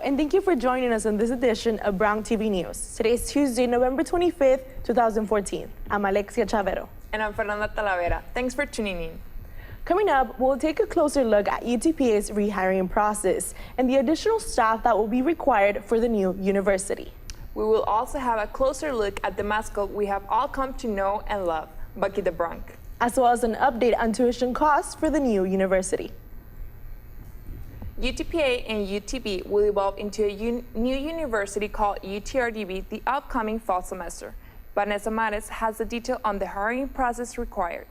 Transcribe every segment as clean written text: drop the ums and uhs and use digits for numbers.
and thank you for joining us on this edition of Bronc TV News. Today is Tuesday, November 25th, 2014. I'm Alexia Chavero. And I'm Fernanda Talavera. Thanks for tuning in. Coming up, we'll take a closer look at UTPA's rehiring process and the additional staff that will be required for the new university. We will also have a closer look at the mascot we have all come to know and love, Bucky the Bronc, as well as an update on tuition costs for the new university. UTPA and UTB will evolve into a new university called UTRGV the upcoming fall semester. Vanessa Mares has the detail on the hiring process required.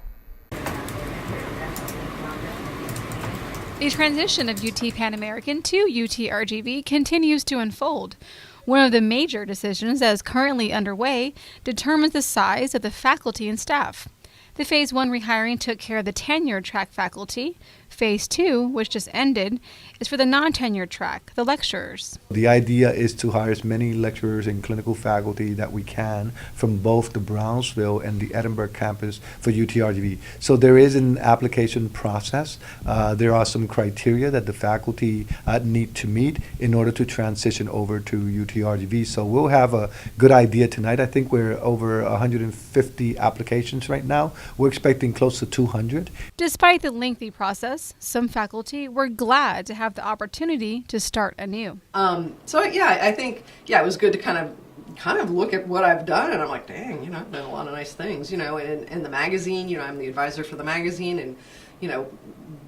The transition of UT Pan American to UTRGV continues to unfold. One of the major decisions that is currently underway determines the size of the faculty and staff. The Phase 1 rehiring took care of the tenured track faculty. Phase 2, which just ended, is for the non-tenured track, the lecturers. The idea is to hire as many lecturers and clinical faculty that we can from both the Brownsville and the Edinburgh campus for UTRGV. So there is an application process. There are some criteria that the faculty need to meet in order to transition over to UTRGV. So we'll have a good idea tonight. I think we're over 150 applications right now. We're expecting close to 200. Despite the lengthy process, some faculty were glad to have the opportunity to start anew. I think it was good to kind of look at what I've done, and I'm like, dang, I've done a lot of nice things, in the magazine, I'm the advisor for the magazine, and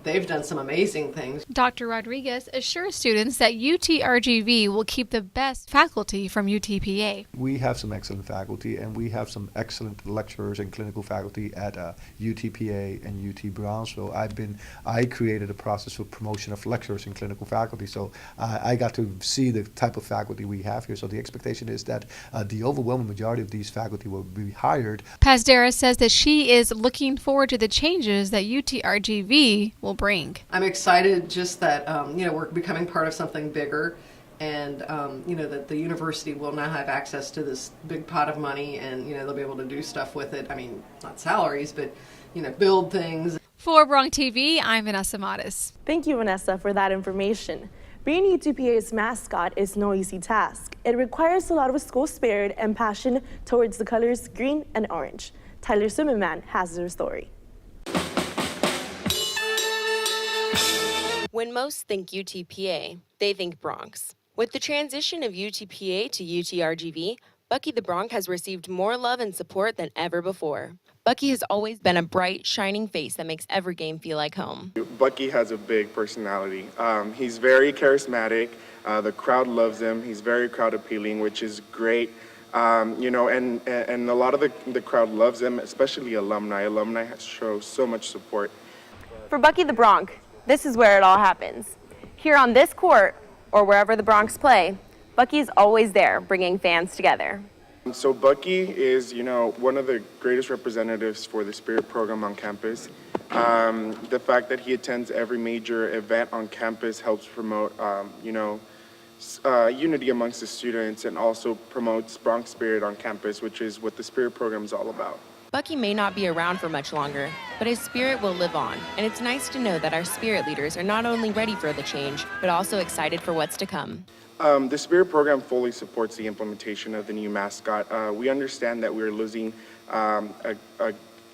they've done some amazing things. Dr. Rodriguez assures students that UTRGV will keep the best faculty from UTPA. We have some excellent faculty, and we have some excellent lecturers and clinical faculty at UTPA and UT Brownsville. I created a process for promotion of lecturers and clinical faculty, so I got to see the type of faculty we have here. So the expectation is that the overwhelming majority of these faculty will be hired. Pasdera says that she is looking forward to the changes that UTRGV will bring. I'm excited just that, we're becoming part of something bigger, and, that the university will now have access to this big pot of money, and, they'll be able to do stuff with it. I mean, not salaries, but, build things. For Bronc TV, I'm Vanessa Mares. Thank you, Vanessa, for that information. Being UTPA's mascot is no easy task. It requires a lot of school spirit and passion towards the colors green and orange. Tyler Zimmerman has their story. When most think UTPA, they think Bronx. With the transition of UTPA to UTRGV, Bucky the Bronc has received more love and support than ever before. Bucky has always been a bright, shining face that makes every game feel like home. Bucky has a big personality. He's very charismatic. The crowd loves him. He's very crowd appealing, which is great. And a lot of the crowd loves him, especially alumni. Alumni show so much support. For Bucky the Bronc, this is where it all happens. Here on this court, or wherever the Broncs play, Bucky's always there, bringing fans together. So Bucky is, one of the greatest representatives for the Spirit program on campus. The fact that he attends every major event on campus helps promote, unity amongst the students, and also promotes Bronx Spirit on campus, which is what the Spirit program is all about. Bucky may not be around for much longer, but his spirit will live on, and it's nice to know that our spirit leaders are not only ready for the change, but also excited for what's to come. The Spirit program fully supports the implementation of the new mascot. We understand that we're losing a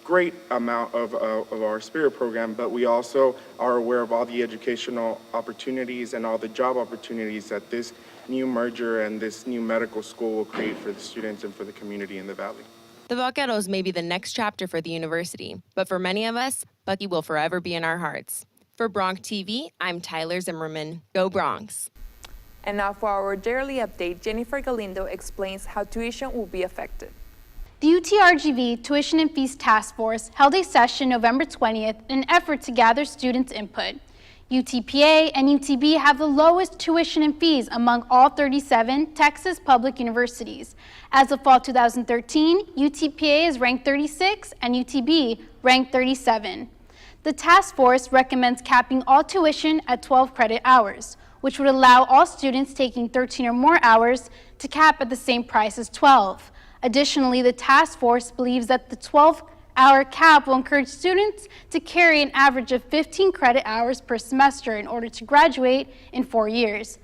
great amount of our Spirit program, but we also are aware of all the educational opportunities and all the job opportunities that this new merger and this new medical school will create for the students and for the community in the Valley. The Vaqueros may be the next chapter for the university, but for many of us, Bucky will forever be in our hearts. For Bronc TV, I'm Tyler Zimmerman. Go Bronx. And now for our daily update, Jennifer Galindo explains how tuition will be affected. The UTRGV Tuition and Fees Task Force held a session November 20th in an effort to gather students' input. UTPA and UTB have the lowest tuition and fees among all 37 Texas public universities. As of fall 2013, UTPA is ranked 36 and UTB ranked 37. The task force recommends capping all tuition at 12 credit hours, which would allow all students taking 13 or more hours to cap at the same price as 12. Additionally, the task force believes that the 12-hour cap will encourage students to carry an average of 15 credit hours per semester in order to graduate in 4 years.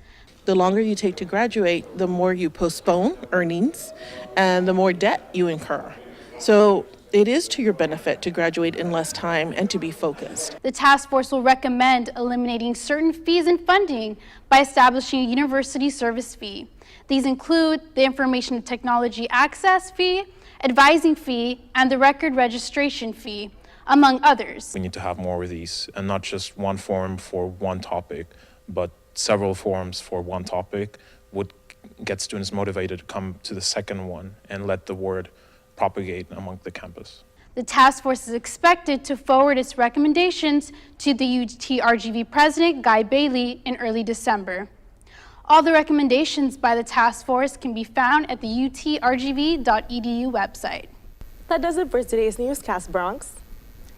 The longer you take to graduate, the more you postpone earnings and the more debt you incur. So it is to your benefit to graduate in less time and to be focused. The task force will recommend eliminating certain fees and funding by establishing a university service fee. These include the information technology access fee, advising fee, and the record registration fee, among others. We need to have more of these, and not just one forum for one topic, but several forums for one topic would get students motivated to come to the second one and let the word propagate among the campus. The task force is expected to forward its recommendations to the UTRGV president, Guy Bailey, in early December. All the recommendations by the task force can be found at the utrgv.edu website. That does it for today's newscast, Bronx.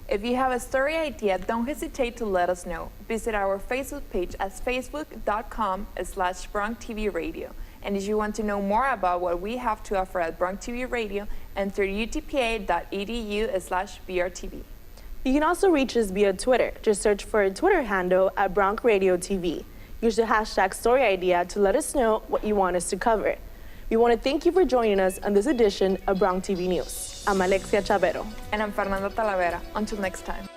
If you have a story idea, don't hesitate to let us know. Visit our Facebook page at facebook.com/BroncTV Radio. And if you want to know more about what we have to offer at Bronc TV Radio, enter utpa.edu/BRTV. You can also reach us via Twitter. Just search for a Twitter handle at Bronc Radio TV. Use the hashtag story idea to let us know what you want us to cover. We want to thank you for joining us on this edition of Bronc TV News. I'm Alexia Chavero. And I'm Fernanda Talavera. Until next time.